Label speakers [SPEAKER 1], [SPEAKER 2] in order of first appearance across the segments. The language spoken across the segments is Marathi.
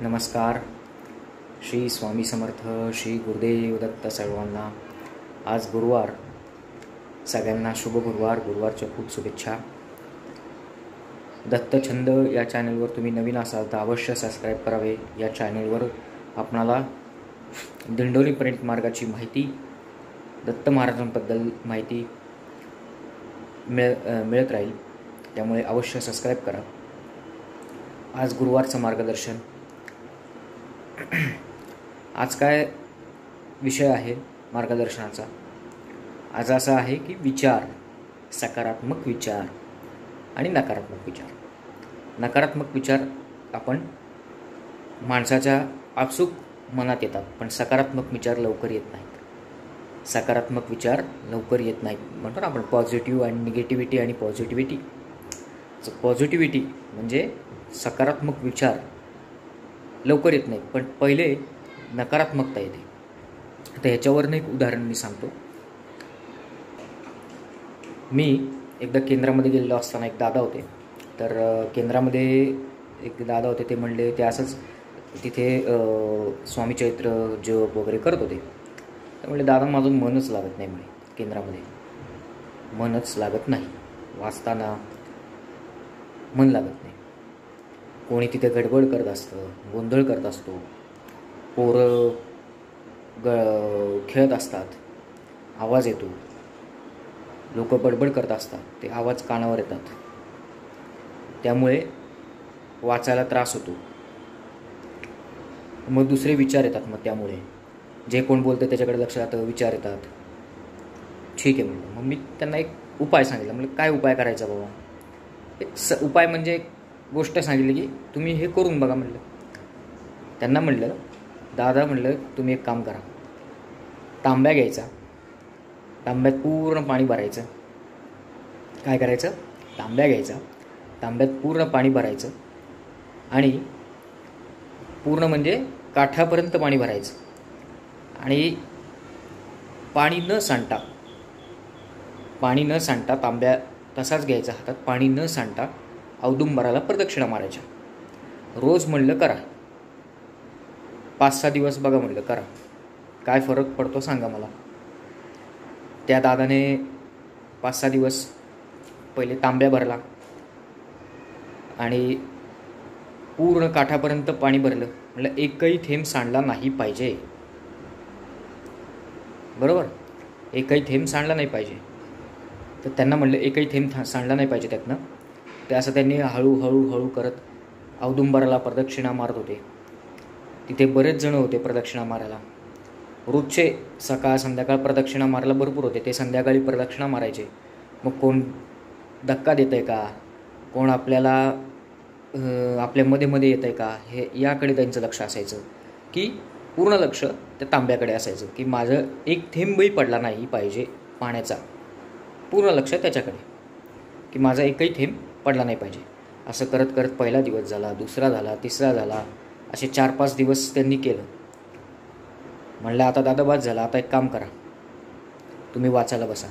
[SPEAKER 1] नमस्कार. श्री स्वामी समर्थ. श्री गुरुदेव दत्त सर्वांना. आज गुरुवार. सगळ्यांना शुभ गुरुवार. गुरुवारच्या खूप शुभेच्छा. दत्तछंद या चॅनलवर तुम्ही नवीन असाल तर अवश्य सबस्क्राईब करावे. या चॅनलवर आपणाला दिंडोरी प्रेरित मार्गाची माहिती, दत्त महाराजांबद्दल माहिती मिळत राहील. त्यामुळे अवश्य सबस्क्राईब करा. आज गुरुवारचं मार्गदर्शन. आज काय विषय आहे मार्गदर्शनाचा? आज असा आहे की विचार, सकारात्मक विचार आणि नकारात्मक विचार. नकारात्मक विचार आपण माणसाच्या आपसूक मनात येतात, पण सकारात्मक विचार लवकर येत नाहीत. सकारात्मक विचार लवकर येत नाहीत. म्हणतो ना आपण पॉझिटिव्ह आणि निगेटिव्हिटी आणि पॉझिटिव्हिटी. पॉझिटिव्हिटी म्हणजे सकारात्मक विचार लवकर येत नाहीत, पण पहिले नकारात्मकता येते. आता ह्याच्यावरनं एक उदाहरण मी सांगतो. मी एकदा केंद्रामध्ये गेलेलो असताना एक दादा होते. तर केंद्रामध्ये एक दादा होते. ते म्हणले, ते असंच तिथे स्वामी चैत्र जप वगैरे करत होते. तर म्हणले, दादा माझं मनच लागत नाही. म्हणे केंद्रामध्ये मनच लागत नाही. वाचताना मन लागत नाही. कोणी तिथे गडबड करत असतं, गोंधळ करत असतो, पोरं खेळत असतात, आवाज येतो, लोक बडबड करत असतात, ते आवाज कानावर येतात, त्यामुळे वाचायला त्रास होतो. मग दुसरे विचार येतात. मग त्यामुळे जे कोण बोलतं त्याच्याकडे लक्ष जातं, विचार येतात. ठीक आहे म्हणलं. मग मी त्यांना एक उपाय सांगितला. म्हणजे काय उपाय करायचा बाबा? एक उपाय म्हणजे गोष्ट सांगितली की तुम्ही हे करून बघा म्हणलं. त्यांना म्हणलं, दादा म्हणलं तुम्ही एक काम करा. तांब्या घ्यायचा, तांब्यात पूर्ण पाणी भरायचं. काय करायचं? तांब्या घ्यायचा, तांब्यात पूर्ण पाणी भरायचं आणि पूर्ण म्हणजे काठापर्यंत पाणी भरायचं आणि पाणी न सांडता तांब्या तसाच घ्यायचा हातात. पाणी न सांडता औदुंबराला प्रदक्षिणा मारायच्या. रोज म्हणलं करा. 5-6 दिवस बघा म्हणलं करा. काय फरक पडतो सांगा मला. त्या दादाने 5-6 दिवस पहिले तांब्या भरला आणि पूर्ण काठापर्यंत पाणी भरलं. म्हणलं एकही थेंब सांडला नाही पाहिजे. बरोबर? एकही थेंब सांडला नाही पाहिजे. तर त्यांना म्हणलं एकही थेंब सांडला नाही पाहिजे त्यातनं. ते असं त्यांनी हळूहळू करत औदुंबराला प्रदक्षिणा मारत होते. तिथे बरेच जण होते प्रदक्षिणा मारायला. रोजचे सकाळ संध्याकाळ प्रदक्षिणा मारायला भरपूर होते. ते संध्याकाळी प्रदक्षिणा मारायचे. मग कोण धक्का देत आहे का, कोण आपल्याला आपल्या मध्ये येत आहे का, हे याकडे त्यांचं लक्ष असायचं. की पूर्ण लक्ष त्या तांब्याकडे असायचं की माझं एक थेंबही पडला नाही पाहिजे पाण्याचा. पूर्ण लक्ष त्याच्याकडे की माझा एकही थेंब पडला नाही पाहिजे. असं करत करत पहिला दिवस झाला, दुसरा झाला, तिसरा झाला. असे 4-5 दिवस त्यांनी केलं. म्हणलं आता दादा बास झाला, आता एक काम करा, तुम्ही वाचायला बसा.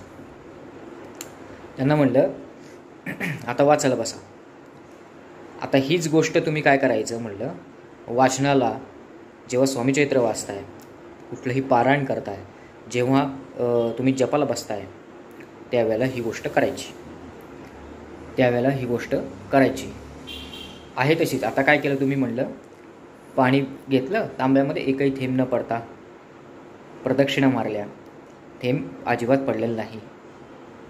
[SPEAKER 1] त्यांना म्हणलं आता वाचायला बसा. आता हीच गोष्ट तुम्ही काय करायचं म्हणलं, वाचनाला जेव्हा स्वामी चैत्र वाचताय, कुठलंही पारायण करताय, जेव्हा तुम्ही जपाला बसताय, त्यावेळेला ही गोष्ट करायची आहे तशीच. आता काय केलं तुम्ही म्हणलं, पाणी घेतलं तांब्यामध्ये, एकही थेंब न पडता प्रदक्षिणा मारल्या, थेंब अजिबात पडलेलं नाही.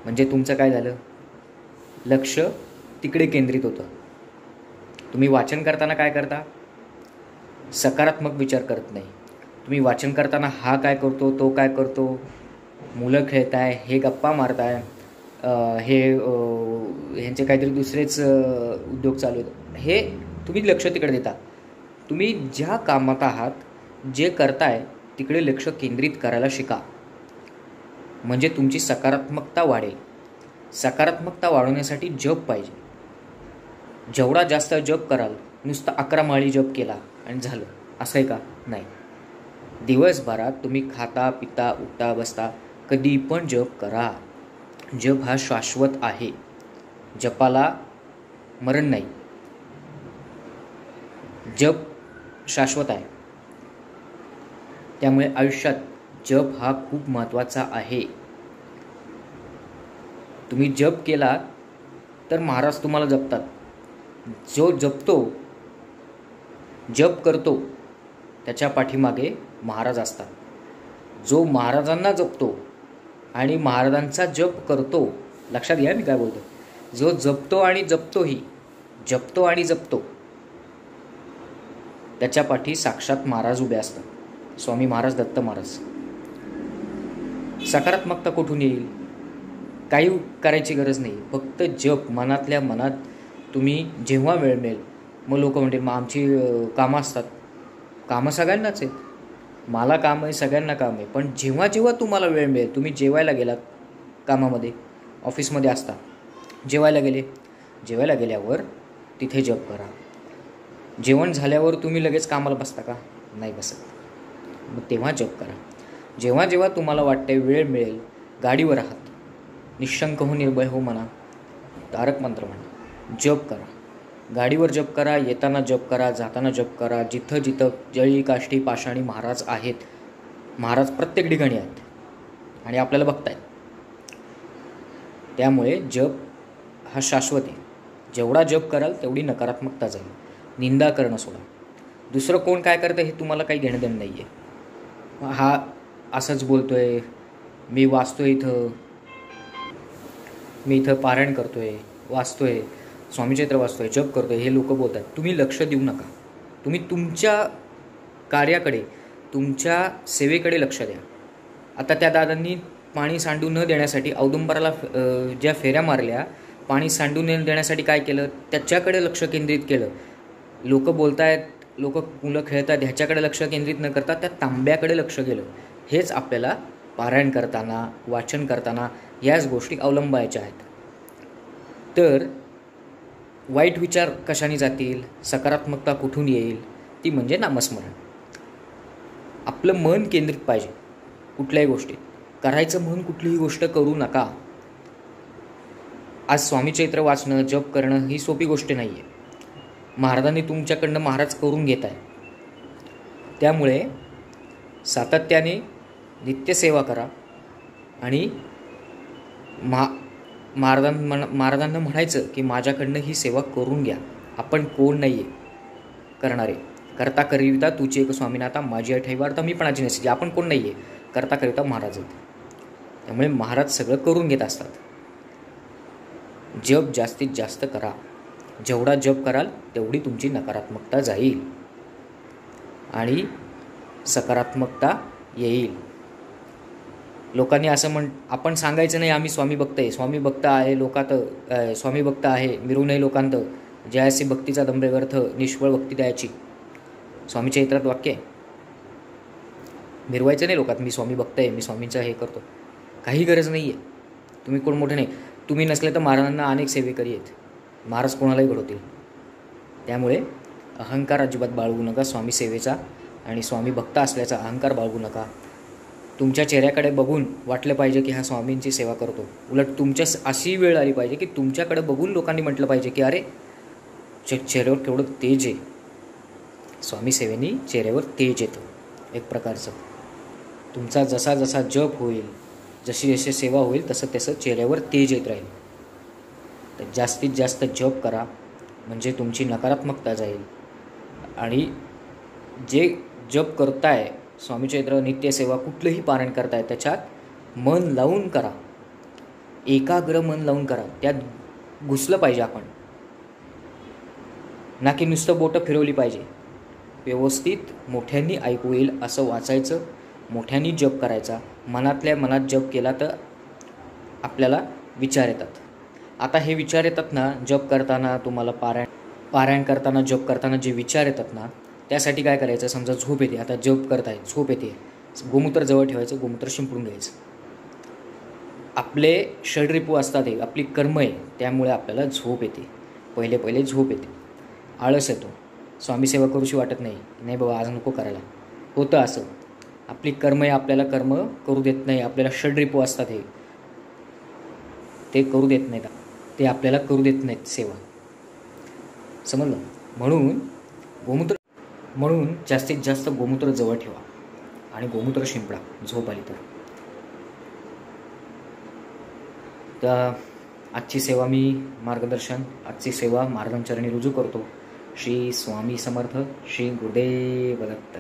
[SPEAKER 1] म्हणजे तुमचं काय झालं, लक्ष तिकडे केंद्रित होतं. तुम्ही वाचन करताना काय करता, सकारात्मक विचार करत नाही. तुम्ही वाचन करताना हा काय करतो, तो काय करतो, मुलं खेळताय, हे गप्पा मारताय, ह्यांचे काहीतरी दुसरेच उद्योग चालू आहेत, हे तुम्ही लक्ष तिकडे देता. तुम्ही ज्या कामात आहात, जे करताय तिकडे लक्ष केंद्रित करायला शिका. म्हणजे तुमची सकारात्मकता वाढेल. सकारात्मकता वाढवण्यासाठी जप पाहिजे. जेवढा जास्त जप कराल, नुसतं 11 माळी जप केला आणि झालं असं आहे का? नाही. दिवसभरात तुम्ही खाता पिता उठता बसता कधी पण जप करा. जप हा शाश्वत आहे. जपाला मरण नाही. जप शाश्वत आहे. त्यामुळे आयुष्यात जप हा खूप महत्त्वाचा आहे. तुम्ही जप केला तर महाराज तुम्हाला जपतात. जो जपतो, जप करतो, त्याच्या पाठीमागे महाराज असतात. जो महाराजांना जपतो आणि महाराजांचा जप करतो, लक्षात घ्या मी काय बोलतो, जो जपतो आणि जपतोही, जपतो आणि जपतो, त्याच्या पाठी साक्षात महाराज उभे असतात. स्वामी महाराज, दत्त महाराज. सकारात्मकता कुठून येईल? काही करायची गरज नाही, फक्त जप मनातल्या मनात. तुम्ही जेव्हा वेळ मिळेल, मग लोक म्हणतील मग आमची कामं असतात. कामं सगळ्यांनाच आहेत, मला काम आहे, सगळ्यांना काम आहे. पण जेव्हा जेव्हा तुम्हाला वेळ मिळेल, तुम्ही जेवायला गेलात, कामामध्ये ऑफिसमध्ये असता, जेवायला गेल्यावर तिथे जप करा. जेवण झाल्यावर तुम्ही लगेच कामाला बसता का? नाही बसत. मग तेव्हा जप करा. जेव्हा जेव्हा तुम्हाला वाटते वेळ मिळेल, गाडीवर आहात, निशंक हो निर्भय हो म्हणा, तारक मंत्र म्हणा, जप करा. गाडीवर जप करा, येताना जप करा, जाताना जप करा. जिथं जिथं जळी काष्टी पाषाणी महाराज आहेत, महाराज प्रत्येक ठिकाणी आहेत आणि आपल्याला बघतायत. त्यामुळे जप हा शाश्वत आहे. जेवढा जप कराल तेवढी नकारात्मकता जाईल. निंदा करणं सोडा. दुसरं कोण काय करतं हे तुम्हाला काही घेणं देणं नाही आहे. हा असंच बोलतोय, मी वाचतोय इथं, मी इथं पारायण करतोय, वाचतोय, स्वामीचरित्र वाचतोय, जप करतोय, हे लोक बोलतात. तुम्ही लक्ष देऊ नका. तुम्ही तुमच्या कार्याकडे, तुमच्या सेवेकडे लक्ष द्या. आता त्या दादांनी पाणी सांडू न देण्यासाठी औदुंबराला ज्या फेऱ्या मारल्या, पाणी सांडू न देण्यासाठी काय केलं? त्याच्याकडे लक्ष केंद्रित केलं. लोक बोलतायत, लोक मुलं खेळतात, ह्याच्याकडे लक्ष केंद्रित न करता त्या तांब्याकडे लक्ष गेलं. हेच आपल्याला पारायण करताना, वाचन करताना याच गोष्टी अवलंबायच्या आहेत. तर वाईट विचार कशाने जातील? सकारात्मकता कुठून येईल? ती म्हणजे नामस्मरण. आपलं मन केंद्रित पाहिजे कुठल्याही गोष्टीत. करायचं म्हणून कुठलीही गोष्ट करू नका. आज स्वामीचरित्र वाचणं, जप करणं ही सोपी गोष्ट नाही आहे. महाराजांनी तुमच्याकडनं महाराज करून घेत आहे. त्यामुळे सातत्याने नित्यसेवा करा आणि महाराजांना म्हणायचं की माझ्याकडनं ही सेवा करून घ्या. आपण कोण नाही आहे करणारे. करता करिता तुझी एक स्वामीनाथा, माझी ठेवार्थ मी पणाची नसेल. आपण कोण नाही आहे, करता करिता महाराज आहेत. त्यामुळे महाराज सगळं करून घेत असतात. जप जास्तीत जास्त करा. जेवढा जप कराल तेवढी तुमची नकारात्मकता जाईल आणि सकारात्मकता येईल. लोकांनी असं आपण सांगायचं नाही आम्ही स्वामी भक्त आहे, स्वामी भक्त आहे लोकात, स्वामी भक्त आहे मिरू नये लोकांत, जयासी भक्तीचा दंभे व्यर्थ, निष्फळ भक्ती द्यायची. स्वामीच्या चित्रात वाक्य आहे. मिरवायचं नाही लोकात, मी स्वामी भक्त आहे, मी स्वामींचं हे करतो. काही गरज नाही आहे. तुम्ही कोण मोठे नाही. तुम्ही नसले तर महाराजांना अनेक सेवेकरी आहेत. महाराज कोणालाही घडवतील. त्यामुळे अहंकार अजिबात बाळगू नका. स्वामी सेवेचा आणि स्वामी भक्त असल्याचा अहंकार बाळगू नका. तुमच्या चेहऱ्याकडे बघून वाटलं पाहिजे की हा स्वामींची सेवा करतो. उलट तुमच्या अशी वेळ आली पाहिजे की तुमच्याकडे बघून लोकांनी म्हटलं पाहिजे की अरे चेहऱ्यावर केवढं तेज आहे. स्वामी सेवेनी चेहऱ्यावर तेज येतं एक प्रकारचं. तुमचा जसा जसा जप होईल, जशी जशी सेवा होईल, तसं तसं चेहऱ्यावर तेज येत राहील. तर जास्तीत जास्त जप करा, म्हणजे तुमची नकारात्मकता जाईल. आणि जे जप करताय, स्वामीचरित्र, नित्यसेवा, कुठलंही पारायण करताय, त्याच्यात मन लावून करा. एकाग्र मन लावून करा. त्यात घुसलं पाहिजे आपण, ना की नुसतं बोटं फिरवली पाहिजे. व्यवस्थित मोठ्यांनी ऐकू येईल असं वाचायचं, मोठ्यांनी जप करायचा. मनातल्या मनात जप केला तर आपल्याला विचार येतात. आता हे विचार येतात ना जप करताना, तुम्हाला पारायण करताना, जप करताना जे विचार येतात ना, त्यासाठी काय करायचं? समजा झोप येते, आता जप करताय, झोप येते, गोमूत्र जवळ ठेवायचं, गोमूत्र शिंपडून घ्यायचं. आपले षडरिपू असतात, हे आपली कर्म आहे, त्यामुळे आपल्याला झोप येते. पहिले झोप येते, आळस येतो, स्वामी सेवा करूशी वाटत नाही, नाही बाबा आज नको करायला, होतं असं. आपली कर्म आहे, आपल्याला कर्म करू देत नाही. आपल्याला षडरिपू असतात, हे ते करू देत नाहीत, ते आपल्याला करू देत नाहीत सेवा, समजलं? म्हणून गोमूत्र म्हणून जास्तीत जास्त गोमूत्र जवळ ठेवा आणि गोमूत्र शिंपडा झोप आली तर. आजची सेवा मी मार्गदर्शन, आजची सेवा मार्गमचरणी रुजू करतो. श्री स्वामी समर्थ. श्री गुरुदेव दत्त.